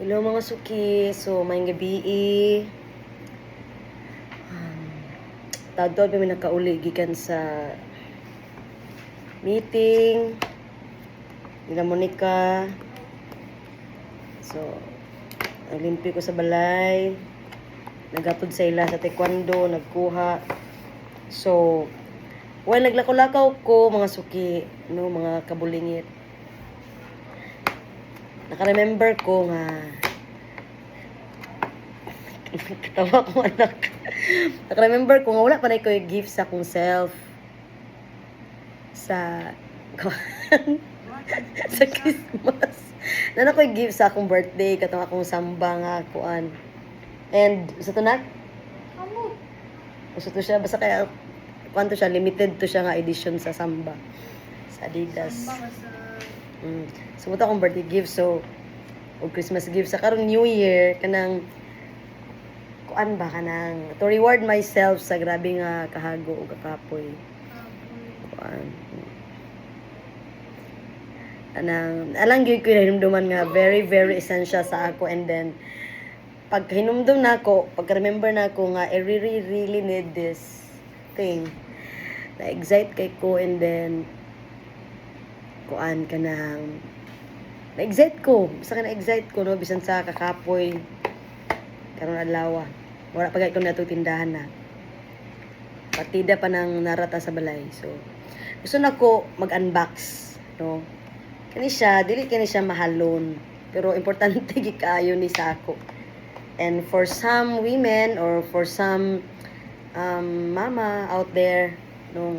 Hello mga suki. So, may gabi tawad pa may nakauli gikan sa meeting nila Monica. So, naglimpyo ko sa balay. Nagapod sa ila sa taekwondo, nagkuha. So, while naglakaw-lakaw ko mga suki, no, mga kabulingit. Naka-remember ko nga katawa ko anak. Naka-remember ko nga wala pa na ko yung gift sa akong self sa sa Christmas. Na ko yung gift sa akong birthday katong akong samba nga kuan. And sa to na? Gusto to siya basta kaya kuanto siya limited to siya nga edition sa samba sa Adidas. So muta akong birthday gift so o Christmas gift sa karon New Year kanang kuan ba kanang to reward myself sa grabe nga kahago o kakapoy. Kuan. Anang alang gyud ko hinumduman nga very very essential sa ako, and then pag hinumdum na ako, pag remember na ako nga I really need this thing. Na-excite kay ko, and then kuan ka nang na-excite ko. Basta ka na-excite ko, no? Bisan sa kakapoy. Karon adlaw. Wala pa gayud ko na itong tindahan na. Partida pa nang narata sa balay. So, gusto na ko mag-unbox. No? Kani siya, dili kani siya mahalon. Pero importante gikaayo ni sa ako. And for some women or for some mama out there, no,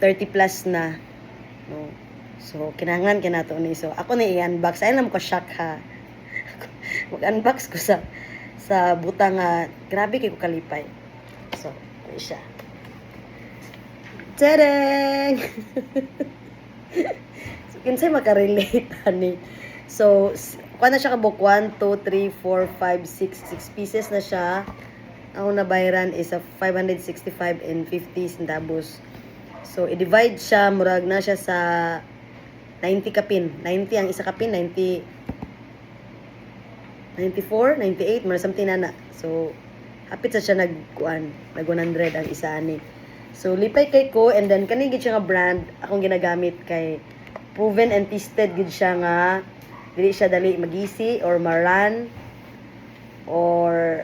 30 plus na, no. So, kinahanglan kinato ni. So, ako na i-unbox. Ayun lang ko shock ha. Mag-unbox ko sa butang grabe kay ko kalipay. So, ano siya. Tadang! So, kinsay makarelate ani. So, kuha na siya kabuk 1, 2, 3, 4, 5, 6 pieces na siya. Ang nabayaran is a 565 and 50 centavos. So, i-divide siya, murag na siya sa 90 kapin. 90 ang isa kapin, 90, 94, 98, mura something na. So, hapit sa siya nag 100 ang isa ani. So, lipay kay ko, and then kanigid siya nga brand, akong ginagamit kay proven and tested gid siya nga dili siya dali magisi or maran or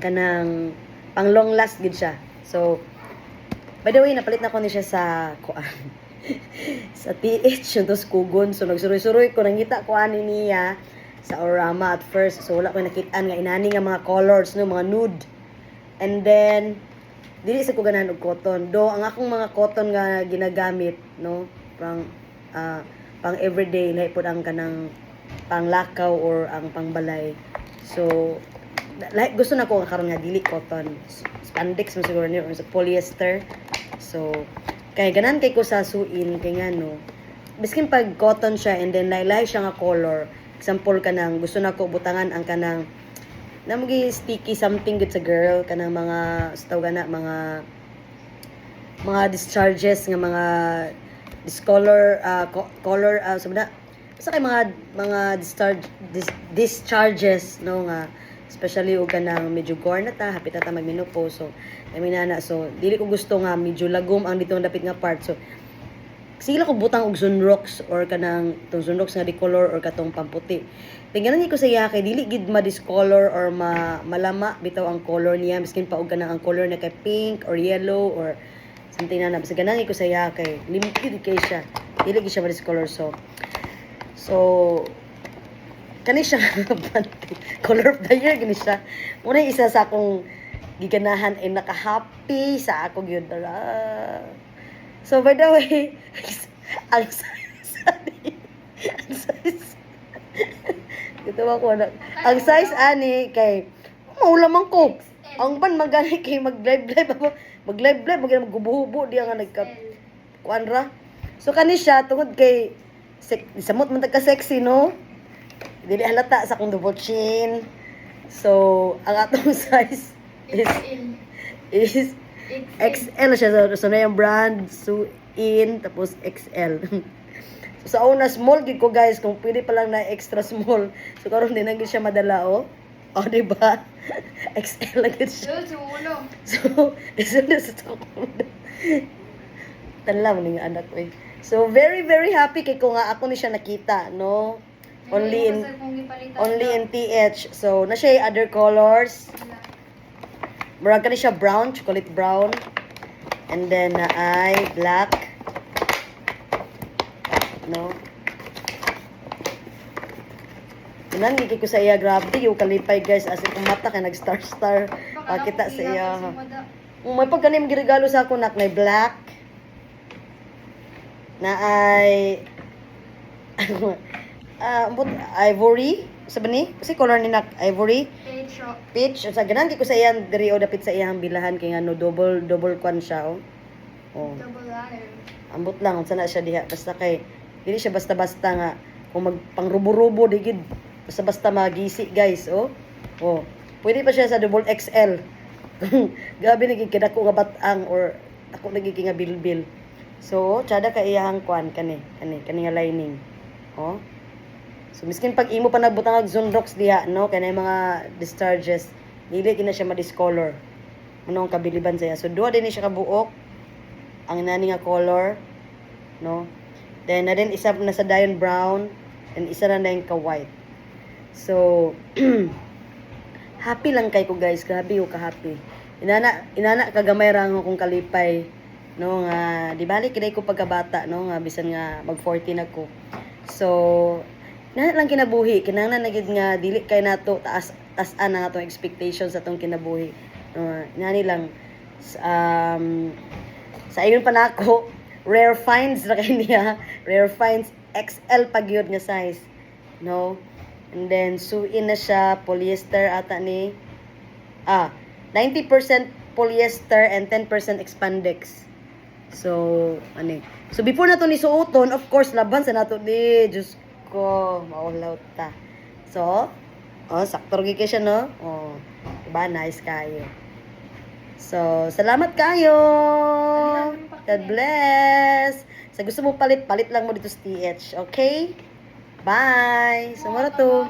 kanang pang long last gid siya. So, by the way, napalit na ko ni siya sa kuan. Sa TH yung tos kugon. So, nagsuroy-suroy ko. Nangita ko ani niya sa Orama at first. So, wala ko nakitaan nga inani nga mga colors, no, mga nude. And then, dili sa ko ganahan og cotton. Do, ang akong mga cotton nga ginagamit, no, pang everyday, lahi po ang kanang pang lakaw or ang pangbalay. So, like gusto na ko karon nga dili cotton, spandex mo siguro niyo or sa polyester. So kay ganan kay ko sa suin kay ngano biskin pag cotton siya and then laylay siya nga color, example kanang gusto na ko butangan ang kanang namugi sticky something good sa girl kanang mga tawag na mga discharges nga mga discolor color sabi na basta kay mga discharges no nga especially og kanang medyo gore na ta hapit na ta magmenopause. So kami na so dili ko gusto nga medyo lagom ang dito dapit nga part. So sila ko butang og sunrocks or kanang tong sunrocks nga di color or katong pamputi. Tingnan ni ko sa iya kay dili gid ma-discolor or malama bitaw ang color niya miskin pa og kanang ang color niya kay pink or yellow or something na basta ganan ko sa iya kay limited kay siya. Dili gid siya ma-discolor. So kani siya color of the year gani siya. Muna isa sa akong giganahan ay naka-happy sa ako gyud. So by the way, ang size dito ako na. Ang size ani kay maulaman ko. Ang ban magani kay mag-live ako. Mag-live maggubuhubo diya nga nagka kuanra. So kani siya tungod kay samot man tagka sexy no. Dili halata sa akong double chin. So, ang atong size is XL siya. So na yung brand. So, in, tapos XL. So sa una small gid ko guys, kung pwede pa lang na extra small. So karon din na gid siya madala oh. Oh, di ba? XL lang gid siya. So, isa na sa tukulo. Tala mo ning anak ko eh. So very very happy kay ko nga ako ni siya nakita, no? Only in TH. So na siya other colors. Murag kani siya brown, chocolate brown. And then ay black. No? Nangi ko sa iya, grabe yung kalipay guys, as in kung mata ka nag-star-star, pakita sa iya. May pagkanim giregalo sa ako nak, may black, na ay, ivory, sabi ni? Kasi color ni nak, ivory, peach, sa ganang ko sa iya, diri o dapit sa iyang bilahan, kaya nga no, double kwan siya, oh. Oh. Ambot lang, kung sana siya diha, basta kay, hindi siya basta-basta nga, kung magpang-rubo-rubo, digid, basta-basta magisi, guys, oh. Oh. Pwede pa siya sa double XL. Gabi naging kinako nga batang, or ako naging nga bilbil. So, tsada ka iyahang kwan, kani nga lining. Oh. So, miskin pag imo pa nagbutang ag Zonrox diha, no, kaya mga discharges, dili kina siya ma-discolor. Ano ang kabiliban siya. So, duha din siya kabuok, ang nani nga color, no. Then, na din isa na sa Dion Brown, and isa na yung ka-white. So, happy lang kay ko guys, grabe yung ka-happy. Inana kagamay rang akong kalipay, no, nga, di balik kinay ko pagkabata, no, nga, bisan nga, mag-14 ako. So, inana lang kinabuhi, kinanglan nagid nga, dili kay nato, taas-an na nga itong expectations sa itong kinabuhi. No, inani lang, sa ayon pa na ako, rare finds na kay niya. Rare finds XL pag yun nga size. No? And then, suin na siya. Polyester ata ni. 90% polyester and 10% expandex. So, ano so, before na to ni suoton, of course, laban sa nato ni. Diyos ko, maulaw ta. So, sakto rin siya, no? Diba? Nice kayo. So, salamat kayo. God bless. Sa gusto mo palit lang mo dito sa TH. Okay? Bye. Sumara to.